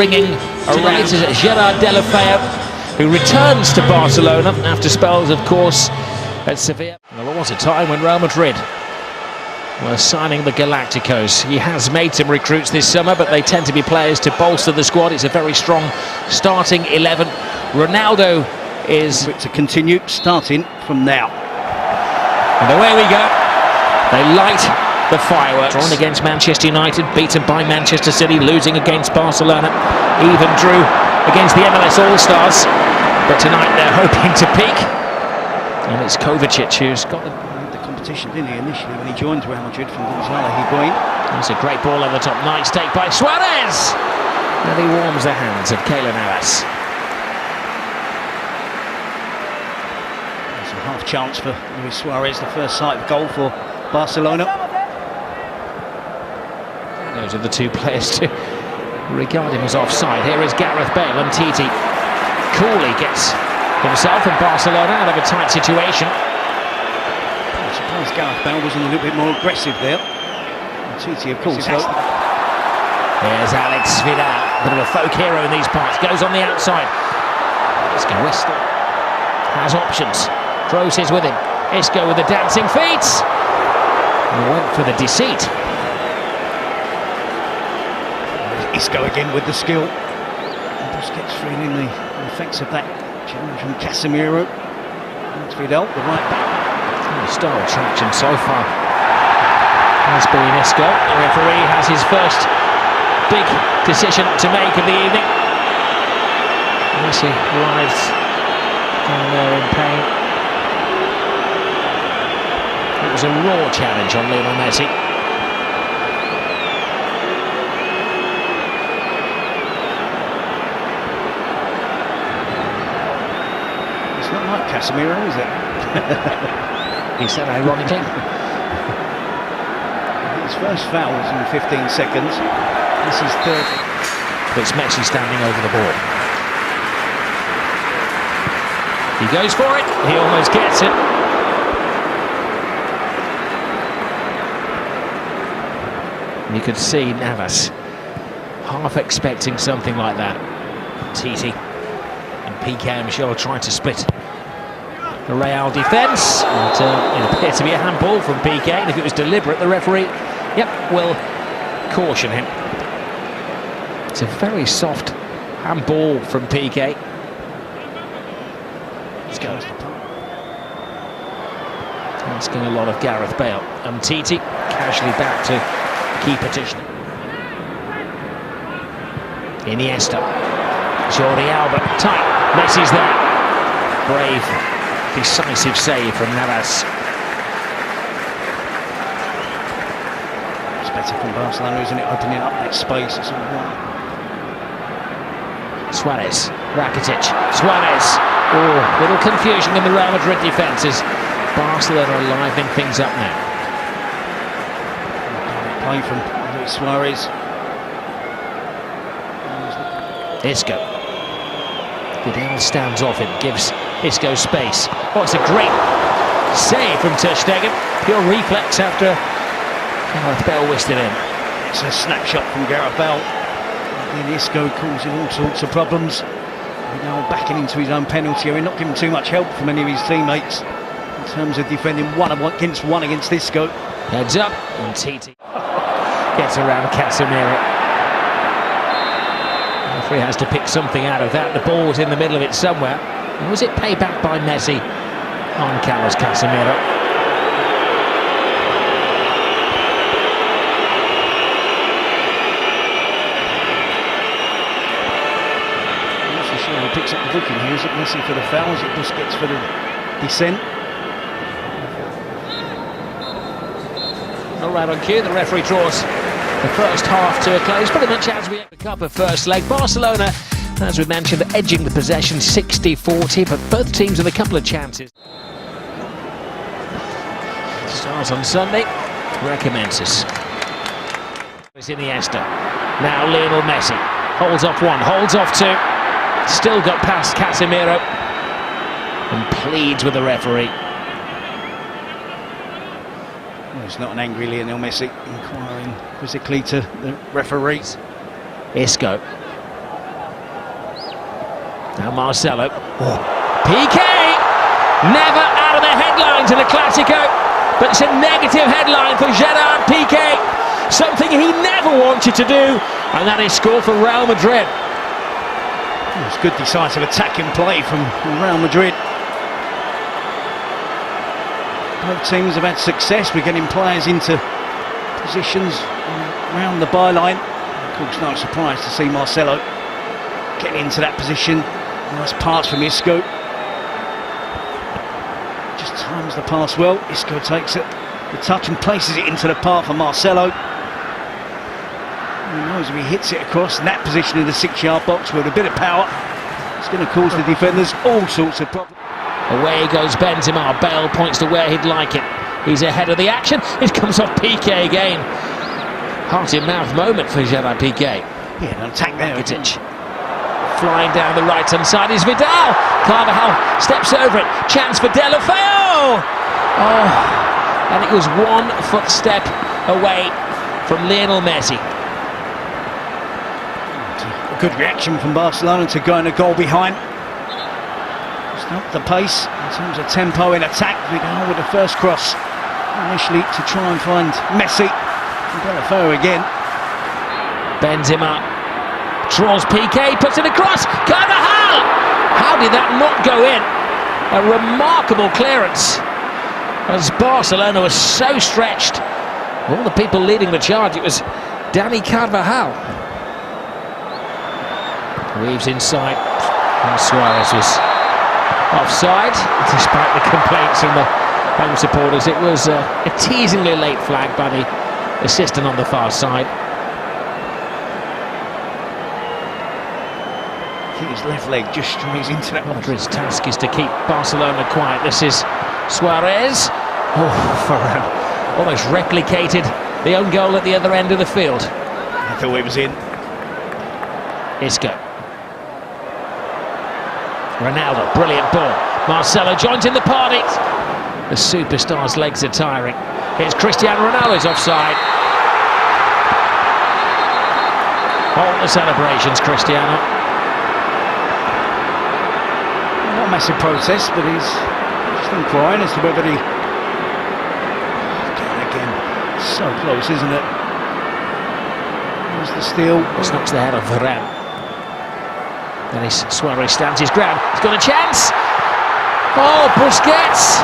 ringing around Gerard Deulofeu, who returns to Barcelona after spells, of course, at Sevilla. Well, there was a time when Real Madrid were signing the Galacticos. He has made some recruits this summer, but they tend to be players to bolster the squad. It's a very strong starting 11. Ronaldo is to continue, starting from now. And away we go. They light the fireworks. Drawn against Manchester United, beaten by Manchester City, losing against Barcelona, even drew against the MLS All-Stars. But tonight they're hoping to peak. And it's Kovacic who's got the competition, didn't he, initially when he joined Real Madrid from Gonzalo Higuain. It's a great ball over the top. Nice take by Suarez. And he warms the hands of Keylor Navas. There's a half chance for Luis Suarez, the first sight of goal for Barcelona. Those are the two players to regard him as offside. Here is Gareth Bale, and Titi coolly gets himself and Barcelona out of a tight situation. I'm surprised Gareth Bale wasn't a little bit more aggressive there. And Titi, of course, There's Alex Vidal, bit of a folk hero in these parts, goes on the outside. Isco has options, Gross is with him. Isco with the dancing feet. He went for the deceit. Isco again with the skill. And Busquets feeling the effects of that challenge from Casemiro. That's Vidal, the right back. Star attraction so far has been Isco. The referee has his first big decision to make of the evening. Messi arrives down there in pain. It was a raw challenge on Lionel Messi. It's not like Casemiro, is it? He said ironically. His first foul was in 15 seconds. This is third. But it's Messi standing over the ball. He goes for it. He almost gets it. You could see Navas half expecting something like that. Titi and PK, I'm sure, trying to split the Real defence. It appeared to be a handball from PK, and if it was deliberate, the referee, will caution him. It's a very soft handball from PK. Let's go. Asking a lot of Gareth Bale. And Titi casually back to key position. Iniesta. Jordi Alba. Tight. Messi's there. Brave, decisive save from Navas. It's better from Barcelona, isn't it? Opening up that space. It's all right. Suarez. Rakitic. Suarez. Oh, little confusion in the Real Madrid defences. Barcelona are livening things up now. Play from Luis Suarez. Isco. Vidal stands off him, gives Isco space. Oh, it's a great save from Ter Stegen. Pure reflex after Gareth Bale whisked it in. It's a snapshot from Gareth Bale. And Isco causing all sorts of problems. Now backing into his own penalty area, not giving too much help from any of his teammates in terms of defending one against Isco. Heads up, and Titi gets around Casemiro. The referee has to pick something out of that. The ball was in the middle of it somewhere. And was it paid back by Messi on Carlos Casemiro? I'm not so sure who picks up the booking here. Is it Messi for the foul? Is it Busquets for the descent? All right, on cue, the referee draws the first half to a close, pretty much as we pick up a first leg. Barcelona, as we mentioned, edging the possession 60-40, but both teams with a couple of chances. Starts on Sunday, recommences. It's Iniesta. Now Lionel Messi holds off one, holds off two, still got past Casemiro and pleads with the referee. Well, it's not an angry Lionel Messi inquiring quizzically to the referees. Isco. Now Marcelo. Piqué! Never out of the headlines in a Clásico, but it's a negative headline for Gerard Piqué. Something he never wanted to do, and that is score for Real Madrid. It's good decisive attacking play from Real Madrid. Both teams have had success with getting players into positions around the byline. Of course, no surprise to see Marcelo getting into that position. Nice pass from Isco. Just times the pass well. Isco takes it, the touch, and places it into the path for Marcelo. Who knows if he hits it across in that position in the 6-yard box with a bit of power, it's going to cause the defenders all sorts of problems. Away goes Benzema. Bale points to where he'd like it. He's ahead of the action. It comes off Piqué again. Heart-in-mouth moment for Gerard Piqué. Yeah, an attack there. Flying down the right-hand side is Vidal. Carvajal steps over it. Chance for Theo. Oh, and it was 1 footstep away from Lionel Messi. A good reaction from Barcelona to going a goal behind. Up the pace in terms of tempo in attack. Vidal with the first cross initially to try and find Messi. Theo again. Benzema draws Piqué, puts it across. Carvajal! How did that not go in? A remarkable clearance, as Barcelona was so stretched. All the people leading the charge, it was Dani Carvajal. Weaves inside, and Suarez was offside, despite the complaints from the home supporters. It was a teasingly late flag by the assistant on the far side. I think his left leg just strays into that. Madrid's task is to keep Barcelona quiet. This is Suarez. Oh, Ferran almost replicated the own goal at the other end of the field. I thought it was in. Isco. Ronaldo, brilliant ball. Marcelo joins in the party. The superstar's legs are tiring. Here's Cristiano Ronaldo's offside. All the celebrations, Cristiano. Not a massive protest, but he's just inquiring as to whether he... Again, so close, isn't it? There's the steal. This knocks the head of Varane. Then Suarez stands his ground. He's got a chance. Oh, Busquets!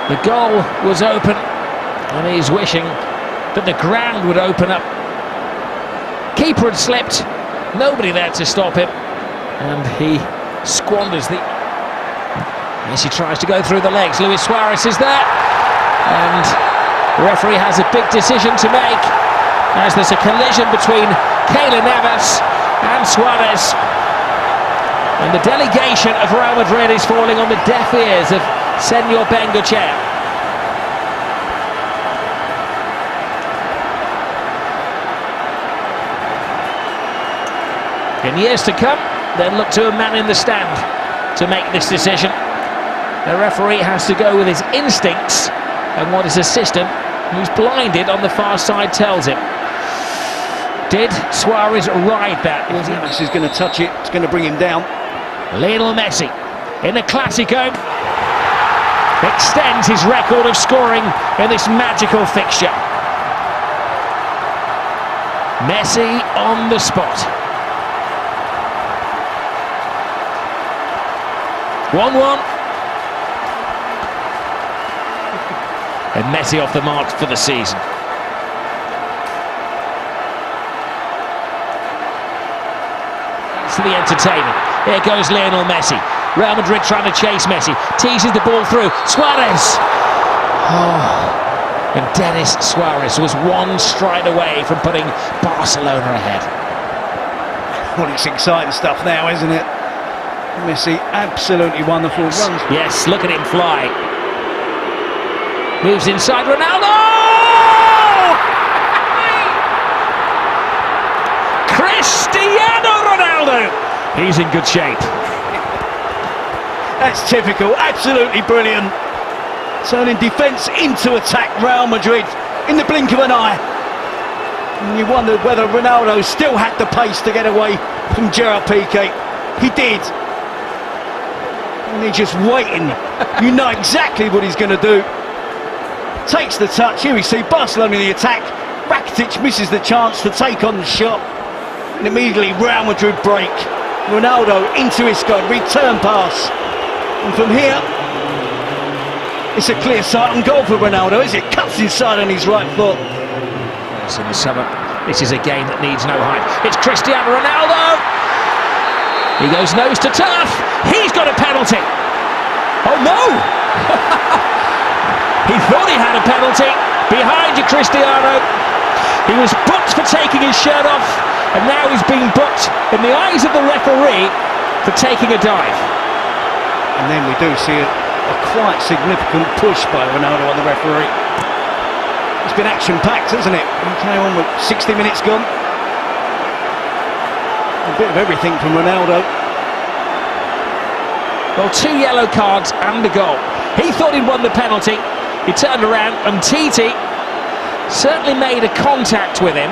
The goal was open, and he's wishing that the ground would open up. Keeper had slipped. Nobody there to stop him, and he squanders the... Messi tries to go through the legs. Luis Suarez is there, and the referee has a big decision to make, as there's a collision between Keylor Navas and Suarez, and the delegation of Real Madrid is falling on the deaf ears of Senor Bengochea. In years to come, they'll look to a man in the stand to make this decision. The referee has to go with his instincts and what his assistant, who's blinded on the far side, tells him. Did Suarez ride that? Messi's going to touch it, it's going to bring him down. Lionel Messi, in the Clásico, extends his record of scoring in this magical fixture. Messi on the spot. 1-1. And Messi off the mark for the season. For the entertainment. Here goes Lionel Messi. Real Madrid trying to chase Messi. Teases the ball through. Suarez! Oh. And Denis Suarez was one stride away from putting Barcelona ahead. Well, it's exciting stuff now, isn't it? Messi, absolutely wonderful runs. Yes, look at him fly. Moves inside Ronaldo! Cristiano Ronaldo! He's in good shape. That's typical, absolutely brilliant. Turning defence into attack, Real Madrid, in the blink of an eye. And you wondered whether Ronaldo still had the pace to get away from Gerard Piqué. He did. And he's just waiting. You know exactly what he's going to do. Takes the touch. Here we see Barcelona in the attack. Rakitic misses the chance to take on the shot. And immediately Real Madrid break. Ronaldo into Isco, return pass. And from here, it's a clear sight on goal for Ronaldo as it cuts inside on his right foot. Yes, in the summer, this is a game that needs no hype. It's Cristiano Ronaldo. He goes nose to turf. He's got a penalty. Oh no! He thought he had a penalty. Behind you, Cristiano. He was booked for taking his shirt off, and now he's being booked in the eyes of the referee for taking a dive. And then we do see a quite significant push by Ronaldo on the referee. It's been action-packed, hasn't it? We came on with 60 minutes gone. A bit of everything from Ronaldo. Well, 2 yellow cards and a goal. He thought he'd won the penalty. He turned around and Titi certainly made a contact with him.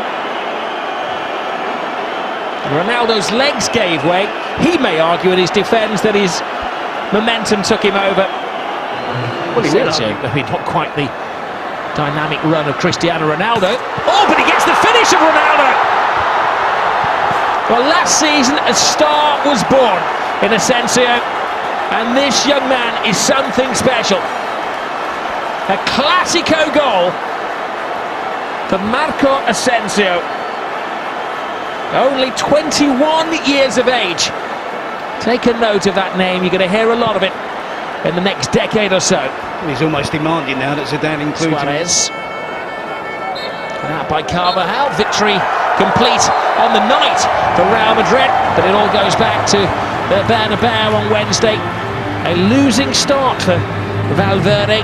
Ronaldo's legs gave way. He may argue in his defence that his momentum took him over. Well, he will. Maybe not quite the dynamic run of Cristiano Ronaldo. Oh, but he gets the finish of Ronaldo! Well, last season a star was born in Asensio, and this young man is something special. A Classico goal for Marco Asensio. Only 21 years of age. Take a note of that name, you're going to hear a lot of it in the next decade or so. He's almost demanding now that Zidane includes Suarez. Out by Carvajal, victory complete on the night for Real Madrid, but it all goes back to the Bernabeu on Wednesday. A losing start for Valverde.